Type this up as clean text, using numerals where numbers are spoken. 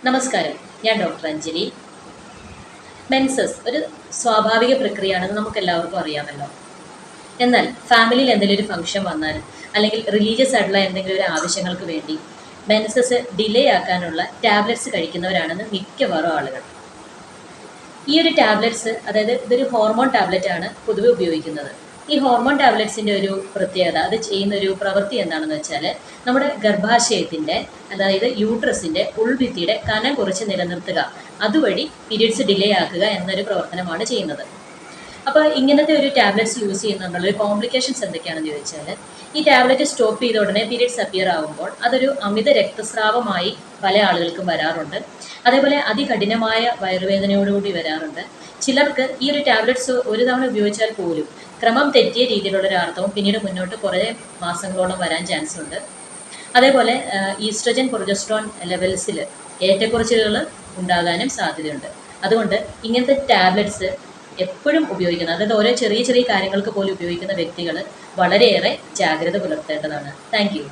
നമസ്കാരം, ഞാൻ doctor Anjali. Menses ഒരു സ്വാഭാവിക പ്രക്രിയയാണെന്ന് നമുക്ക് എല്ലാവർക്കും അറിയാമല്ലോ. എന്നാൽ ഫാമിലിയിൽ എന്തെങ്കിലും ഒരു ഫംഗ്ഷൻ വന്നാൽ അല്ലെങ്കിൽ റിലീജിയസ് ആയിട്ടുള്ള എന്തെങ്കിലും ഒരു ആവശ്യങ്ങൾക്ക് വേണ്ടി മെൻസസ് ഡിലേ ആക്കാനുള്ള ടാബ്ലറ്റ്സ് കഴിക്കുന്നവരാണെന്ന് മിക്കവാറും ആളുകൾ. ഈ ഒരു ടാബ്ലറ്റ്സ്, അതായത് ഇതൊരു ഹോർമോൺ ടാബ്ലറ്റ് ആണ് പൊതുവെ ഉപയോഗിക്കുന്നത്. ഈ ഹോർമോൺ ടാബ്ലറ്റ്സിൻ്റെ ഒരു പ്രത്യേകത, അത് ചെയ്യുന്ന ഒരു പ്രവൃത്തി എന്താണെന്ന് വെച്ചാൽ, നമ്മുടെ ഗർഭാശയത്തിൻ്റെ, അതായത് യൂട്രസിൻ്റെ ഉൾഭിത്തിയുടെ കനം കുറച്ച് നിലനിർത്തുക, അതുവഴി പീരിയഡ്സ് ഡിലേ ആക്കുക എന്നൊരു പ്രവർത്തനമാണ് ചെയ്യുന്നത്. അപ്പോൾ ഇങ്ങനത്തെ ഒരു ടാബ്ലറ്റ്സ് യൂസ് ചെയ്യുന്നതിനുള്ള കോംപ്ലിക്കേഷൻസ് എന്തൊക്കെയാണെന്ന് ചോദിച്ചാൽ, ഈ ടാബ്ലറ്റ് സ്റ്റോപ്പ് ചെയ്ത ഉടനെ പീരിയഡ്സ് അപ്പിയർ ആകുമ്പോൾ അതൊരു അമിത രക്തസ്രാവമായി പല ആളുകൾക്കും വരാറുണ്ട്. അതേപോലെ അതികഠിനമായ വയറുവേദനയോടുകൂടി വരാറുണ്ട്. ചിലർക്ക് ഈ ഒരു ടാബ്ലറ്റ്സ് ഒരു തവണ ഉപയോഗിച്ചാൽ പോലും ക്രമം തെറ്റിയ രീതിയിലുള്ള ഒരു ആർത്തവം പിന്നീട് മുന്നോട്ട് കുറേ മാസങ്ങളോളം വരാൻ ചാൻസ് ഉണ്ട്. അതേപോലെ ഈസ്ട്രജൻ പ്രൊജസ്ട്രോൺ ലെവൽസിൽ ഏറ്റക്കുറച്ചിലുകൾ ഉണ്ടാകാനും സാധ്യതയുണ്ട്. അതുകൊണ്ട് ഇങ്ങനത്തെ ടാബ്ലറ്റ്സ് എപ്പോഴും ഉപയോഗിക്കുന്നത്, അതായത് ഓരോ ചെറിയ ചെറിയ കാര്യങ്ങൾക്ക് പോലും ഉപയോഗിക്കുന്ന വ്യക്തികൾ വളരെയേറെ ജാഗ്രത പുലർത്തേണ്ടതാണ്. Thank you.